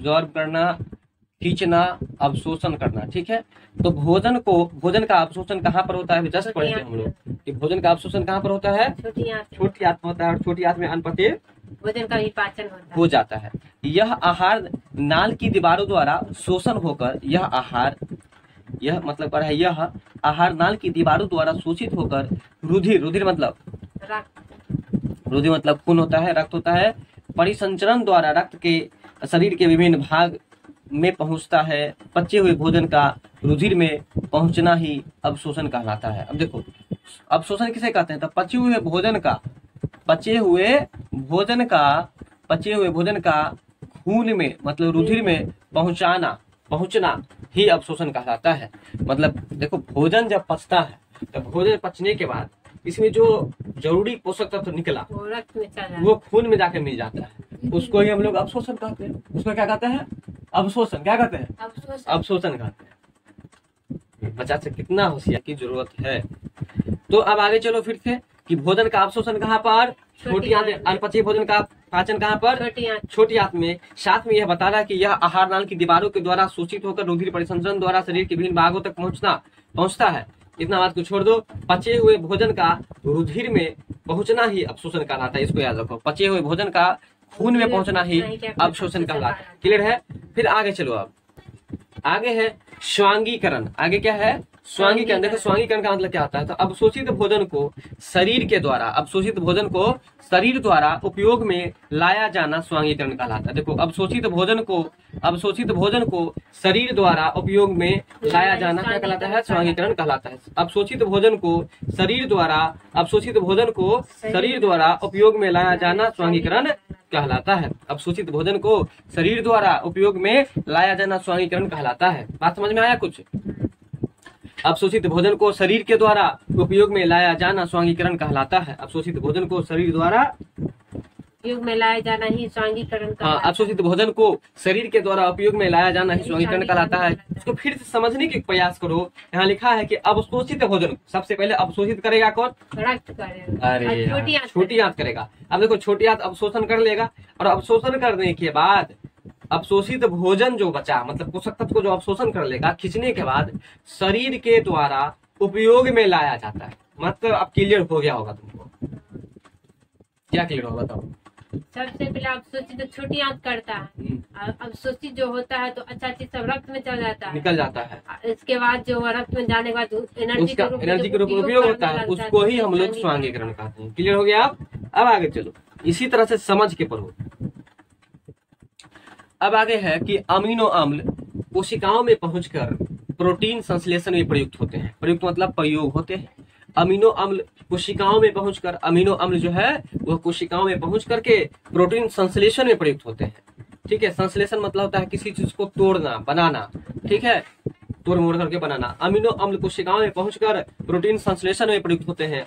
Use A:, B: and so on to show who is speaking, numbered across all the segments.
A: Absorb करना, खींचना, अवशोषण करना। ठीक है, तो भोजन का अवशोषण कहाँ पर होता है? जस्ट पढ़े थे हम लोग कि भोजन का अवशोषण कहाँ पर होता है?
B: छोटी आंत
A: में होता है, और छोटी आंत में अन्नपतय
B: भोजन का भी पाचन होता है।
A: हो जाता है। यह आहार नाल की दीवारों द्वारा शोषण होकर यह मतलब पर है, यह आहार नाल की दीवारों द्वारा शोषित होकर रुधिर मतलब खून होता है, रक्त होता है, परिसंचरण द्वारा रक्त के शरीर के विभिन्न भाग में पहुंचता है। पचे हुए भोजन का रुधिर में पहुंचना ही अवशोषण कहलाता है। अब देखो, अवशोषण किसे कहते हैं? तो पचे हुए भोजन का खून में मतलब रुधिर में पहुंचना ही अवशोषण कहलाता है। मतलब देखो, भोजन जब पचता है तो भोजन पचने के बाद इसमें जो जरूरी पोषक तत्व निकला वो खून में जाके मिल जाता है, उसको ही हम लोग अवशोषण कहते हैं। उसको क्या कहते हैं? अवशोषण। क्या कहते हैं? अवशोषण कहते हैं। बच्चा से कितना होशियार की जरूरत है। तो अब आगे चलो फिर से कि भोजन का अवशोषण कहाँ पर? छोटी आंत में। अनपचे भोजन का पाचन कहाँ पर? छोटी आंत में। साथ में यह बता रहा है कि यह आहार नाल की दीवारों के द्वारा शोषित होकर रुधिर परिसंचरण द्वारा शरीर के विभिन्न भागों तक पहुंचता है। इतना बात को छोड़ दो। पचे हुए भोजन का रुधिर में पहुंचना ही अवशोषण कहलाता है। इसको याद रखो, पचे हुए भोजन का खून में पहुंचना ही अवशोषण कहलाता है। क्लियर है? फिर आगे चलो। अब आगे है स्वांगीकरण। आगे क्या है? स्वांगीकरण। देखो, स्वांगीकरण का मतलब क्या होता है? तो अवशोषित भोजन को शरीर द्वारा उपयोग में लाया जाना स्वांगीकरण कहलाता है। देखो, अवशोषित भोजन को शरीर द्वारा उपयोग में लाया जाना क्या कहलाता है? स्वांगीकरण कहलाता है। अवशोषित भोजन को शरीर द्वारा उपयोग में लाया जाना स्वांगीकरण कहलाता है। अवशोषित भोजन को शरीर द्वारा उपयोग में लाया जाना स्वांगीकरण कहलाता है। बात समझ में आया कुछ? अवशोषित भोजन को शरीर के द्वारा उपयोग में लाया जाना स्वांगीकरण कहलाता है। अवशोषित भोजन को शरीर द्वारा
B: उपयोग में लाया जाना ही स्वांगीकरण कहलाता है।
A: अवशोषित भोजन को शरीर के द्वारा उपयोग में लाया जाना ही स्वांगीकरण कहलाता है। इसको फिर से समझने की प्रयास करो। यहाँ लिखा है कि अवशोषित भोजन, सबसे पहले अवशोषित करेगा कौन?
B: रक्त करेगा।
A: अरे छोटी आंत करेगा। अब देखो, छोटी आंत अवशोषण कर लेगा, और अवशोषण करने के बाद अवशोषित भोजन जो बचा मतलब पोषक तत्व को जो अवशोषण कर लेगा, खींचने के बाद शरीर के द्वारा उपयोग में लाया जाता है। मतलब अब क्लियर हो गया होगा तुमको। क्या क्लियर होगा बताओ?
B: सबसे पहले अवशोषित छोटी आंत करता है, अवशोषित जो होता है तो अच्छा चीज सब रक्त में चल जाता है,
A: निकल जाता है।
B: इसके बाद जो रक्त में जाने के बाद एनर्जी
A: के रूप में उपयोग होता है, उसको ही हम लोग स्वांगीकरण कहते हैं। क्लियर हो गया? अब आगे चलो, इसी तरह से समझ के पढ़ो। अब आगे है कि अमीनो अम्ल कोशिकाओं में पहुंचकर प्रोटीन संश्लेषण में प्रयुक्त होते हैं। प्रयुक्त मतलब प्रयोग होते हैं। अमीनो अम्ल कोशिकाओं में पहुंचकर, अमीनो अम्ल जो है वह कोशिकाओं में पहुंच करके प्रोटीन संश्लेषण में प्रयुक्त होते हैं। ठीक है, संश्लेषण मतलब होता है किसी चीज को तोड़ना, बनाना। ठीक है, तोड़ मोड़ करके बनाना। अमीनो अम्ल कोशिकाओं में पहुंचकर प्रोटीन संश्लेषण में प्रयुक्त होते हैं।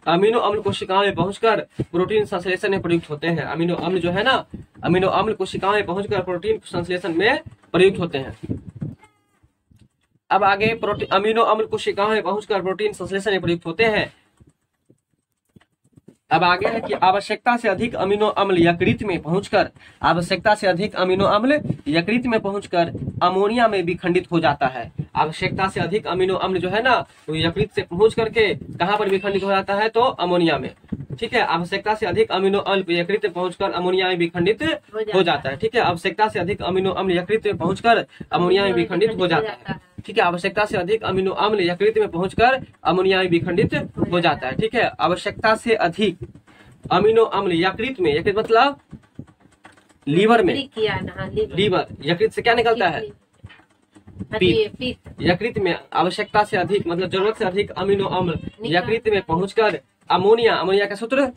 A: अमीनो अम्ल कोशिकाओं में पहुंचकर प्रोटीन संश्लेषण में प्रयुक्त होते हैं। अमीनो अम्ल जो है ना, अमीनो अम्ल कोशिकाओं में पहुंचकर प्रोटीन संश्लेषण में प्रयुक्त होते हैं। अब आगे अमीनो अम्ल कोशिकाओं में पहुंचकर प्रोटीन संश्लेषण में प्रयुक्त होते हैं। अब आगे है कि आवश्यकता से अधिक अमीनो अम्ल यकृत में पहुंचकर अमोनिया में विखंडित हो जाता है। आवश्यकता से अधिक अमीनो अम्ल जो है ना, वो यकृत से पहुंच करके कहां पर विखंडित हो जाता है? तो अमोनिया में। ठीक है, आवश्यकता से अधिक अमीनो अम्ल यकृत में पहुंचकर अमोनिया में विखंडित हो जाता है। ठीक है, आवश्यकता से अधिक अमीनो अम्ल यकृत में पहुंचकर अमोनिया में विखंडित हो जाता है। ठीक है, आवश्यकता से अधिक अमीनो अम्ल यकृत में पहुंचकर अमोनिया में विखंडित हो जाता है। ठीक है, आवश्यकता से अधिक अमीनो अम्ल यकृत में, यकृत मतलब लीवर में, लीवर यकृत से क्या निकलता है? पीत। यकृत में आवश्यकता से अधिक मतलब जरूरत से अधिक अमीनो अम्ल यकृत में पहुंचकर अमोनिया का सूत्र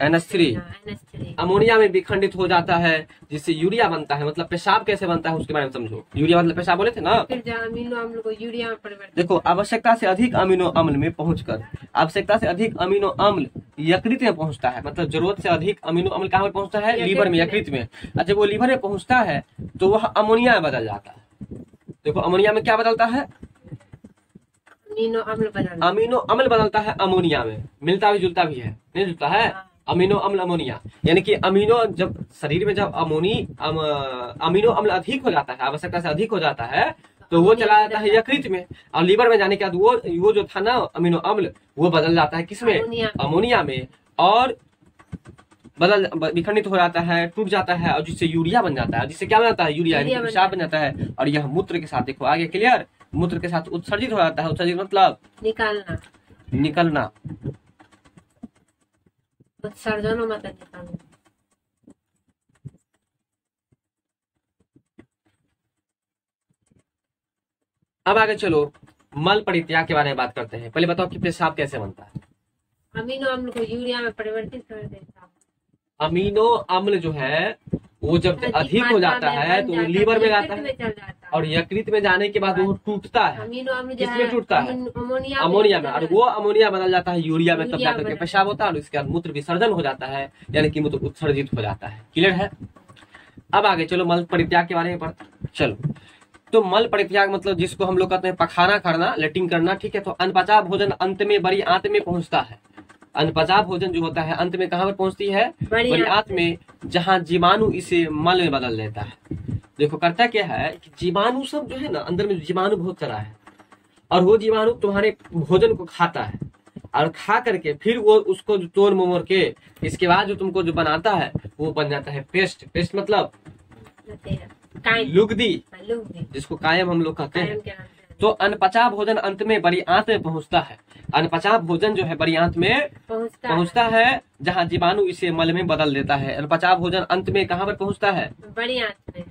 A: NH3 अमोनिया में विखंडित हो जाता है, जिससे यूरिया बनता है। मतलब पेशाब कैसे बनता है उसके बारे में समझो। यूरिया मतलब पेशाब बोले थे ना,
B: फिर अमीनो अम्ल को यूरिया में परिवर्तित।
A: देखो, आवश्यकता से अधिक अमीनो अम्ल में पहुंचकर, आवश्यकता से अधिक अमीनो अम्ल यकृत में पहुंचता है। मतलब जरूरत से अधिक अमीनो अम्ल कहाँ पर पहुंचता है? लीवर में, यकृत में। जब वो लीवर में पहुंचता है तो वह अमोनिया में बदल जाता है। देखो, अमोनिया में क्या बदलता है?
B: अमीनो अम्ल बदलता
A: अमीनो अम्ल बदलता है अमोनिया में, मिलता भी जुलता भी है, नहीं जुलता है।
B: हाँ।
A: अमीनो अम्ल अमोनिया, यानी कि अमीनो जब शरीर में जब अमीनो अम्ल अधिक हो जाता है, आवश्यकता से अधिक हो जाता है, तो वो चला जाता है यकृत में, और लीवर में जाने के बाद वो जो था ना अमीनो अम्ल, वो बदल जाता है किसमें, अमोनिया में, और विखंडित हो जाता है, टूट जाता है, और जिससे यूरिया बन जाता है, जिससे क्या बन जाता है, यूरिया पेशाब बन जाता है। और यह मूत्र के साथ, देखो आगे क्लियर, मूत्र के साथ उत्सर्जित हो जाता है। उत्सर्जित मतलब
B: निकालना,
A: निकलना,
B: उत्सर्जन मतलब निकालना।
A: अब आगे चलो मल परित्याग के बारे में बात करते हैं। पहले बताओ कि पेशाब कैसे बनता है।
B: अमीनो अम्ल को यूरिया में परिवर्तित कर देता है।
A: अमीनो अम्ल जो है वो जब अधिक हो जाता है तो वो लीवर में जाता है, और यकृत में जाने के बाद वो टूटता है।
B: अमीनो अम्ल
A: किसमें टूटता है, अमोनिया में, और वो अमोनिया बदल जाता है यूरिया में, तब जाकर के पेशाब होता है, और उसके बाद मूत्र विसर्जन हो जाता है, यानी कि मूत्र उत्सर्जित हो जाता है। क्लियर है। अब आगे चलो मल परित्याग के बारे में पढ़ते चलो। तो मल परित्याग मतलब जिसको हम लोग कहते हैं पखाना करना, लेटिंग करना, ठीक है। तो अनपचा भोजन अंत में बड़ी आंत में पहुंचता है। अनपचा भोजन जो होता है अंत में कहाँ पर पहुंचती है, बड़ी आंत में, जहाँ जीवाणु इसे मल में बदल देता है। देखो करता क्या है कि जीवाणु सब जो है ना, अंदर में जीवाणु बहुत सारा है, और वो जीवाणु तुम्हारे भोजन को खाता है, और खा करके फिर वो उसको तोड़ मोड़ के इसके बाद जो तुमको जो बनाता है वो बन जाता है पेस्ट। पेस्ट मतलब लुगदी, जिसको कायम हम लोग कहते हैं। तो अनपचा भोजन अंत में बड़ी आंत में पहुंचता है। अनपचा भोजन जो है बड़ी आंत में पहुंचता है, जहाँ जीवाणु इसे मल में बदल देता है। अनपचा भोजन अंत में कहाँ पर पहुंचता है,
B: बड़ी आंत में,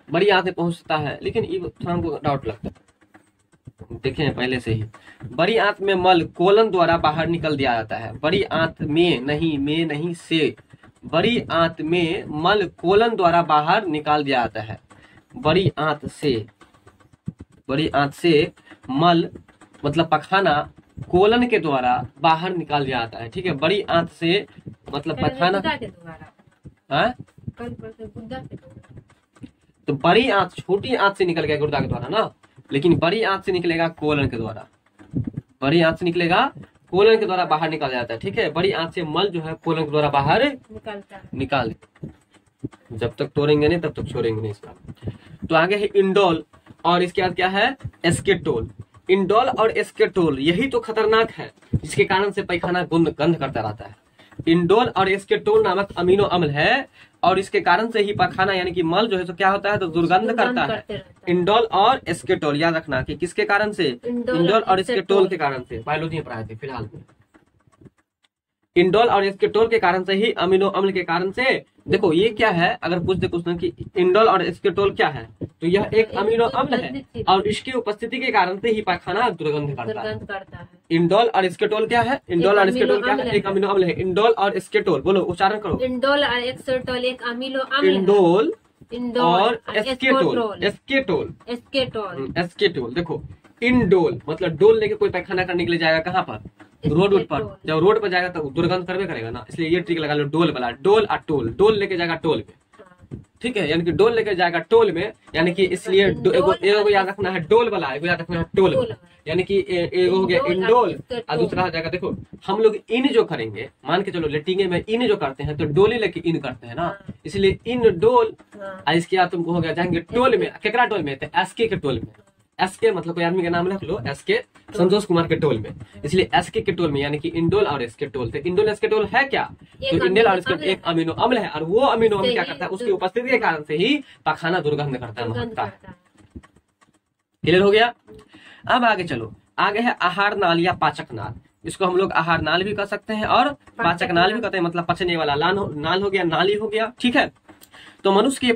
A: बड़ी आंत में पहुंचता है। लेकिन ये थोड़ा हमको डाउट लगता है, देखें पहले से ही, बड़ी आंत में मल कोलन द्वारा बाहर निकल दिया जाता है। बड़ी आंत में नहीं से, बड़ी आंत में मल कोलन द्वारा बाहर निकाल दिया जाता है। बड़ी आंत से मल मतलब पखाना कोलन के द्वारा बाहर निकाल दिया जाता है, ठीक है। बड़ी आंत से मतलब पखाना, तो बड़ी आंत छोटी आंत से निकल गया गुर्दा के द्वारा ना, लेकिन बड़ी आंत से निकलेगा कोलन के द्वारा। बड़ी आंत से निकलेगा कोलन के द्वारा बाहर निकाल जाता है, ठीक है। बड़ी आंत से मल जो है कोलन के द्वारा बाहर निकाल, जब तक तोड़ेंगे नहीं तब तक छोड़ेंगे नहीं इसका। तो आगे है इंडोल, और इसके बाद क्या है, एस्केटोल। इंडोल और एस्केटोल यही तो खतरनाक है, जिसके कारण से पैखाना गंध करता रहता है। इंडोल और एस्केटोल नामक अमीनो अम्ल है, और इसके कारण से ही पखाना यानी कि मल जो है तो क्या होता है, तो दुर्गंध करता है। इंडोल और एस्केटोल याद रखना कि किसके कारण से, इंडोल और एस्केटोल के कारण से। बायोलॉजी में पढ़ाए थे फिलहाल में। इंडोल और एस्केटोल के कारण से ही, अमीनो अम्ल के कारण से। देखो ये क्या है, अगर पूछ दे क्वेश्चन कि इंडोल और एस्केटोल क्या है, तो यह एक अमीनो अम्ल है, और इसकी उपस्थिति के कारण से ही पखाना दुर्गंध करता है। इंडोल और एस्केटोल क्या है, इंडोल और एस्केटोल क्या है, एक अमीनो अम्ल है। इंडोल और एस्केटोल, बोलो उच्चारण करो।
B: इंडोल और एस्केटोल एक अमीनो अम्ल,
A: इंडोल और एस्केटोल, एस्केटोल। देखो इंडोल मतलब डोल लेके कोई पैखाना करने के लिए जाएगा कहाँ पर, रोड पर। जब रोड पर जाएगा तो दुर्गंध करवे करेगा ना, इसलिए ये ट्रिक लगा लो, डोल वाला। डोल और टोल, डोल लेके जाएगा टोल पे, ठीक है, यानी कि डोल लेके जाएगा टोल में, यानी कि इसलिए एगो याद रखना है डोल वाला, एगो याद रखना है टोल वाला। यानी कि एगो हो गया इंडोल और दूसरा हो जाएगा, देखो हम लोग इन जो करेंगे, मान के चलो लेटिंगे में इन जो करते हैं तो डोले लेके इन करते हैं ना, इसलिए इन डोल। इसके बाद तुमको हो गया जाएंगे टोल में, केकरा टोल में, एसके के टोल में। एसके मतलब कोई आदमी का नाम रख लो, एसके संतोष कुमार के टोल में, इसलिए एसके के टोल में, यानी कि इंडोल और एसके टोल। तो इंडोल एसके टोल है क्या, तो इंडोल और एसके एक अमीनो अम्ल है, और वो अमीनो अम्ल क्या करता है, उसकी उपस्थिति के कारण से ही पखाना दुर्गंध करता है, महकता है। क्लियर हो गया। अब आगे चलो, आगे है आहार नाल या पाचक नाल। इसको हम लोग आहार नाल भी कह सकते हैं और पाचक नाल भी कहते हैं, मतलब पचने वाला नाल हो गया, नाली हो गया, ठीक है। तो मनुष्य के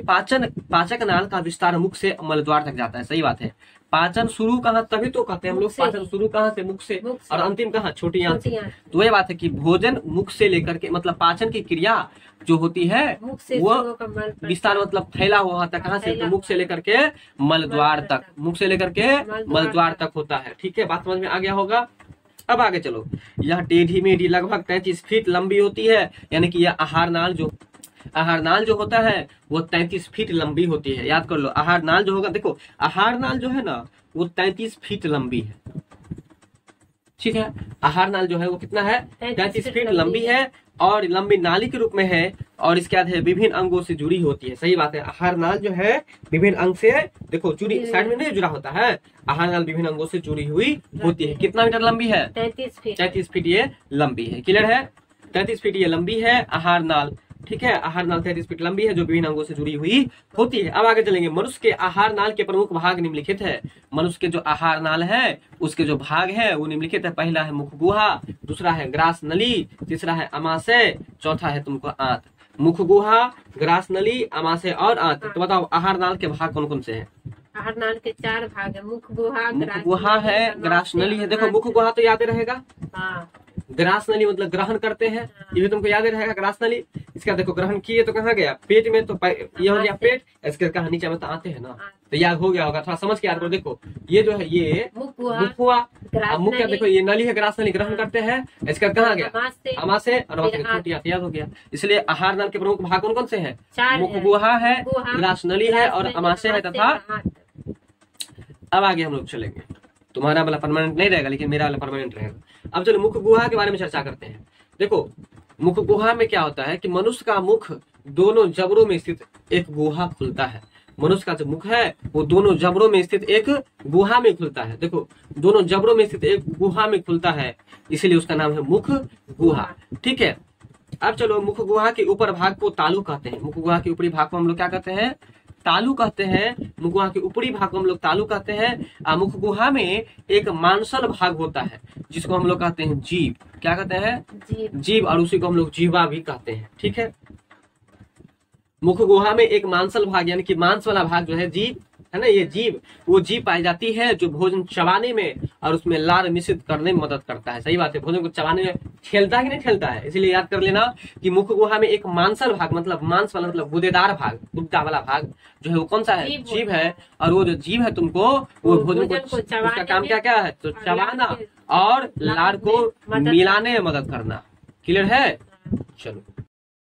A: पाचक नाल का विस्तार मुख से मलद्वार तक जाता है, सही बात है। पाचन शुरू कहाँ, तभी तो कहते हैं हम लोग पाचन शुरू कहाँ से, मुख से, और अंतिम कहाँ, छोटी आंत से। तो ये बात है कि भोजन मुख से लेकर के, मतलब पाचन की क्रिया जो होती है वो विस्तार मतलब फैला हुआ होता है, कहाँ से, तो मुख से लेकर के मलद्वार तक, मुख से लेकर के मलद्वार तक होता है, ठीक है। बात समझ में आ गया होगा। अब आगे चलो, यह टेढ़ी मेढ़ी लगभग 33 फीट लंबी होती है, यानी कि यह आहार नाल जो होता है वो 33 फीट लंबी होती है, याद कर लो। आहार नाल जो होगा, देखो आहार नाल जो है ना वो 33 फीट लंबी है। ठीक है, आहार नाल जो है वो कितना है, 33 फीट लंबी है और लंबी नाली के रूप में है और इसके बाद है विभिन्न अंगों से जुड़ी होती है। सही बात है, आहार नाल जो है विभिन्न अंग से, देखो जुड़ी, साइड में नहीं जुड़ा होता है, आहार नाल विभिन्न अंगों से जुड़ी हुई होती है। कितना मीटर लंबी है, 33 फीट ये लंबी है। क्लियर है, 33 फीट ये लंबी है आहार नाल। ठीक है, आहार नाल 33 फीट लंबी है जो विभिन्न अंगों से जुड़ी हुई होती है। अब आगे चलेंगे, मनुष्य के आहार नाल के प्रमुख भाग निम्नलिखित है। मनुष्य के जो आहार नाल है उसके जो भाग है वो निम्नलिखित है। पहला है मुख गुहा, दूसरा है ग्रास नली, तीसरा है अमाशय, चौथा है तुमको आंत। मुख गुहा, ग्रास नली, अमाशय और आंत। तो बताओ आहार नाल के भाग कौन कौन से हैं।
B: आहार नाल के 4 भाग है, मुख
A: गुहा है, ग्रास नली है। देखो मुख गुहा तो याद रहेगा,
B: हाँ।
A: ग्रास नली मतलब ग्रहण करते हैं, ये भी तुमको याद रहेगा ग्रास नली। इसका देखो ग्रहण किए तो कहाँ गया, पेट में, तो ये हो गया पेट, इसके कहा नीचे में तो आते हैं ना, तो याद हो गया होगा, थोड़ा समझ के याद करो। देखो ये जो है ये मुख हुआ, मुख क्या, देखो ये नली है, ग्रास नली ग्रहण करते हैं, इसका कहाँ गया अमाशय और छोटी आंत, याद हो गया। इसलिए आहार नाल के प्रमुख भाग कौन कौन से हैं, मुख गुहा है, ग्रास नली है और अमाशय है तथा। अब आगे हम लोग चलेंगे, तुम्हारा वाला परमानेंट नहीं रहेगा लेकिन मेरा वाला परमानेंट रहेगा। अब चलो मुख गुहा के बारे में चर्चा करते हैं। देखो मुख गुहा में क्या होता है कि मनुष्य का मुख दोनों जबड़ों में स्थित एक गुहा खुलता है। मनुष्य का जो मुख है वो दोनों जबड़ों में स्थित एक गुहा में खुलता है। देखो दोनों जबड़ों में स्थित एक गुहा में खुलता है, इसीलिए उसका नाम है मुख गुहा। ठीक है, अब चलो मुख गुहा के ऊपर भाग को तालु कहते हैं। मुख गुहा के ऊपरी भाग को हम लोग क्या कहते हैं, तालु कहते हैं। मुख गुहा के ऊपरी भाग को हम लोग तालु कहते हैं। मुख गुहा में एक मांसल भाग होता है जिसको हम लोग कहते हैं जीभ। क्या कहते हैं, जीभ, और उसी को हम लोग जीवा भी कहते हैं। ठीक है, मुख गुहा में एक मांसल भाग यानी कि मांस वाला भाग जो है जीभ है ना, ये जीभ, वो जीभ पाई जाती है जो भोजन चबाने में और उसमें लार मिश्रित करने में मदद करता है। सही बात है, भोजन को चबाने में ठेलता है कि नहीं ठेलता है, इसीलिए याद कर लेना कि मुख गुहा में एक मांसल भाग मतलब मांस वाला मतलब गुदेदार भाग, गुद्दा वाला भाग जो है वो कौन सा है, जीभ है। और वो जो जीभ है तुमको वो भोजन को उसका काम क्या क्या है, तो चबाना और लार को मिलाने में मदद करना। क्लियर है, चलो।